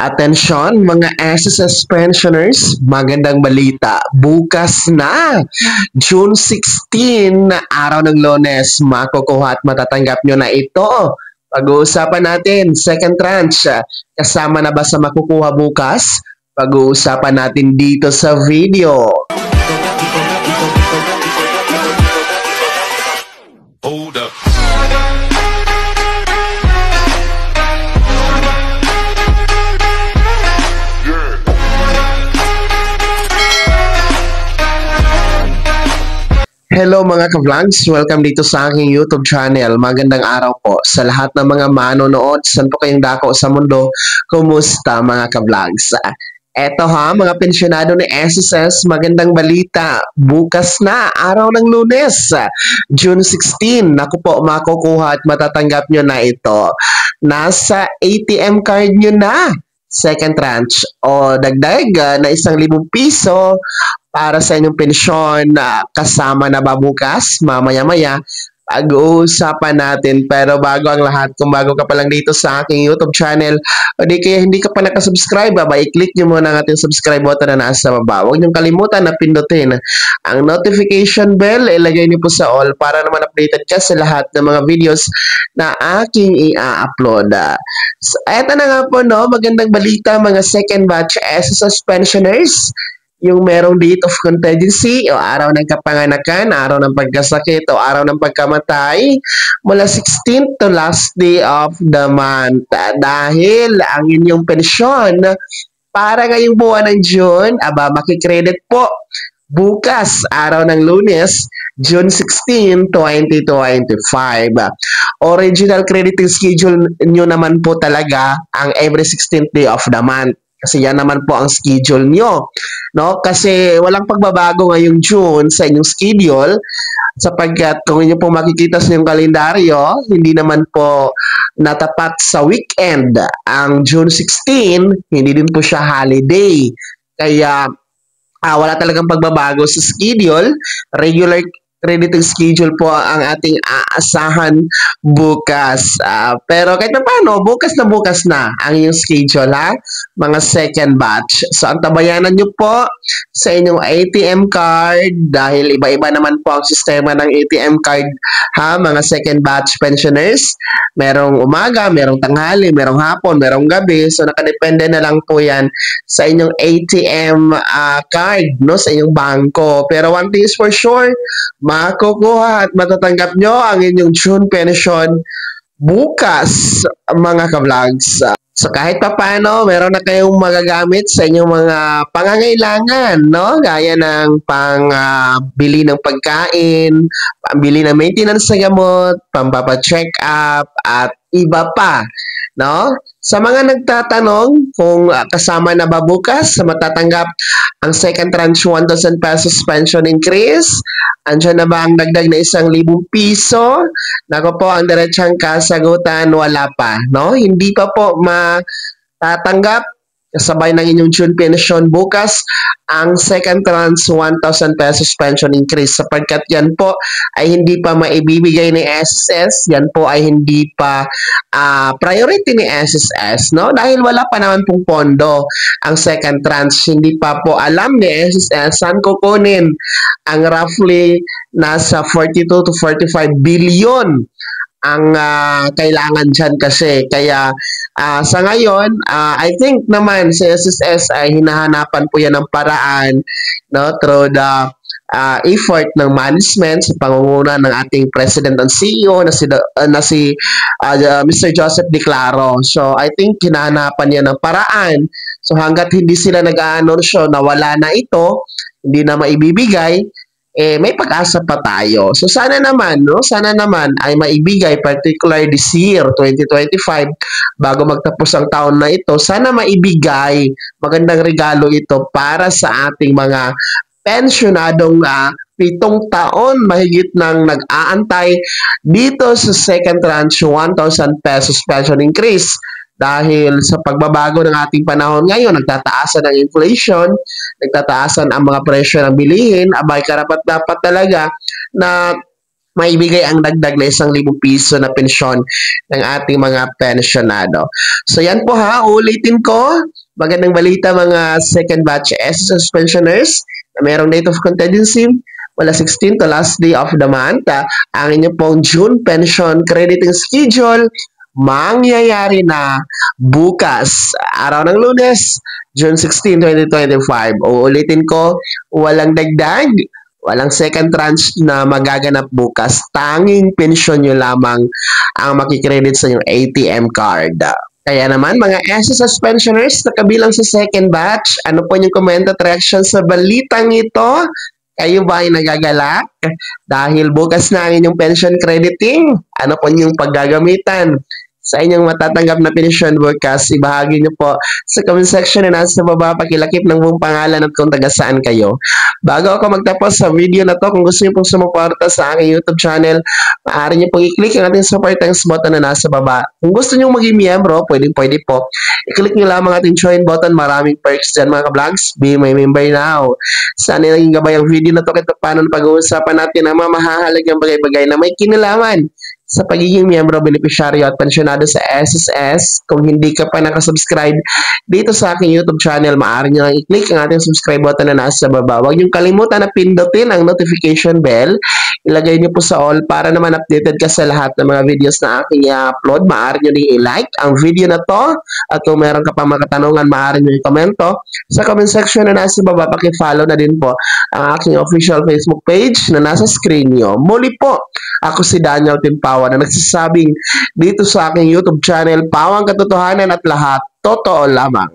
Atensyon mga SSS pensioners, magandang balita. Bukas na, June 16, na araw ng Lunes, makukuha at matatanggap nyo na ito. Pag-uusapan natin, second tranche. Kasama na ba sa makukuha bukas? Pag-uusapan natin dito sa video. Hold up. Hello mga ka-vlogs! Welcome dito sa aking YouTube channel. Magandang araw po sa lahat ng mga manonood. Saan po kayong dako sa mundo? Kumusta mga ka-vlogs? Eto ha, mga pensyonado ni SSS, magandang balita. Bukas na, araw ng Lunes, June 16. Naku po, makukuha at matatanggap nyo na ito. Nasa ATM card nyo na. Second tranche o dagdag na 1,000 piso para sa inyong pensyon. Kasama na ba bukas? Mamaya-maya pag-uusapan natin. Pero bago ang lahat, kung bago ka pa lang dito sa aking YouTube channel o di kaya hindi ka pa nakasubscribe, i-click nyo muna ang ating subscribe button na nasa baba. Huwag nyo kalimutan na pindutin ang notification bell. Ilagay nyo po sa all para naman updated ka sa lahat ng mga videos na aking i-upload. So, eto na nga po, no? Magandang balita mga second batch SSS pensioners. Yung merong date of contingency o araw ng kapanganakan, araw ng pagkasakit o araw ng pagkamatay mula 16th to last day of the month. Dahil ang inyong pensyon para ngayong buwan ng June, makikredit po bukas, araw ng Lunes, June 16, 2025. Original crediting schedule nyo naman po talaga ang every 16th day of the month. Kasi yan naman po ang schedule nyo. No? Kasi walang pagbabago ngayong June sa inyong schedule sapagkat kung inyo po makikita sa inyong kalendaryo, hindi naman po natapat sa weekend. Ang June 16, hindi din po siya holiday. Kaya wala talagang pagbabago sa schedule. Regular crediting schedule po ang ating aasahan bukas. Pero kahit na paano, bukas na ang inyong schedule, ha? Mga second batch. So, ang tabayanan nyo po sa inyong ATM card dahil iba-iba naman po ang sistema ng ATM card, ha? Mga second batch pensioners. Merong umaga, merong tanghali, merong hapon, merong gabi. So, nakadepende na lang po yan sa inyong ATM card, no? Sa inyong bangko. Pero one thing is for sure, makukuha at matatanggap nyo ang inyong June pension bukas, mga ka-vlogs. So kahit pa paano, meron na kayong magagamit sa inyong mga pangangailangan, no? Gaya ng pang-bili ng pagkain, pambili ng maintenance sa gamot, pambapa-check up, at iba pa, no? Sa mga nagtatanong kung kasama na ba bukas sa matatanggap ang second tranche 1,000 pesos pension increase, andyan na ba ang dagdag na 1,000 piso? Nako po, ang diretsang kasagutan, wala pa, no? Hindi pa po matatanggap kasabay ng inyong June pension bukas ang second tranche 1,000 pesos pension increase sapagkat yan po ay hindi pa maibibigay ni SSS, yan po ay hindi pa priority ni SSS, no? Dahil wala pa naman pong pondo ang second tranche, hindi pa po alam ni SSS saan kukunin ang roughly nasa 42 to 45 billion ang kailangan dyan kasi. Kaya sa ngayon, I think naman sa SSS ay hinahanapan po yan ng paraan, no, through the effort ng management sa pangunguna ng ating President and CEO na si Mr. Joseph Declaro. So I think hinahanapan yan ng paraan. So hanggat hindi sila nag-aanunsyo na wala na ito, hindi na maibibigay, may pag-asa pa tayo. So sana naman, no? Sana naman ay maibigay, particularly this year, 2025, bago magtapos ang taon na ito, sana maibigay, magandang regalo ito para sa ating mga pensyonadong 7 taon mahigit nang nag-aantay dito sa second tranche 1,000 pesos pension increase. Dahil sa pagbabago ng ating panahon ngayon, nagtataasan ang inflation, nagtataasan ang mga presyo ng bilihin, karapat-dapat talaga na maibigay ang dagdag na 1,000 piso na pensyon ng ating mga pensyonado. So yan po ha, ulitin ko, Magandang balita mga second batch S suspensioners na merong date of contingency mula 16 to last day of the month. Ang inyo pong June pension crediting schedule mangyayari na bukas, araw ng Lunes, June 16, 2025. Uulitin ko, walang dagdag, walang second tranche na magaganap bukas. Tanging pensyon nyo lamang ang makikredit sa inyong ATM card. Kaya naman, mga SSS pensioners na kabilang sa second batch, ano po yung comment at reaction sa balitang ito? Kayo ba ay nagagalak? Dahil bukas na ang inyong pension crediting, ano po yung paggagamitan sa inyong matatanggap na pensyon bukas? Ibahagi niyo po sa comment section na nasa baba, pakilakip ng buong pangalan at kung taga saan kayo. Bago ako magtapos sa video na to, kung gusto niyo pong sumuporta sa aking YouTube channel, maaari niyo pong i-click ang ating super thanks button na nasa baba. Kung gusto niyo maging miyembro, pwede po. I-click niyo lamang ating join button. Maraming perks dyan mga ka-vlogs. Be my member now. Sana naging gabay ang video na to kahit paano pag-uusapan natin ang mga mahahalagang bagay-bagay na may kinalaman sa pagiging miyembro, benepisyaryo at pensyonado sa SSS. Kung hindi ka pa nakasubscribe dito sa aking YouTube channel, maaari nyo lang i-click ang ating subscribe button na nasa baba. Huwag nyo kalimutan na pindutin ang notification bell. Ilagay nyo po sa all para naman updated ka sa lahat ng mga videos na aking i-upload. Maaari nyo din i-like ang video na to. At kung meron ka pa mga katanungan, maaari nyo i-komento sa comment section na nasa baba. Paki-follow na din po ang aking official Facebook page na nasa screen nyo. Muli po, ako si Daniel Timpawa na nagsasabing dito sa aking YouTube channel, pawang katotohanan at lahat totoo lamang.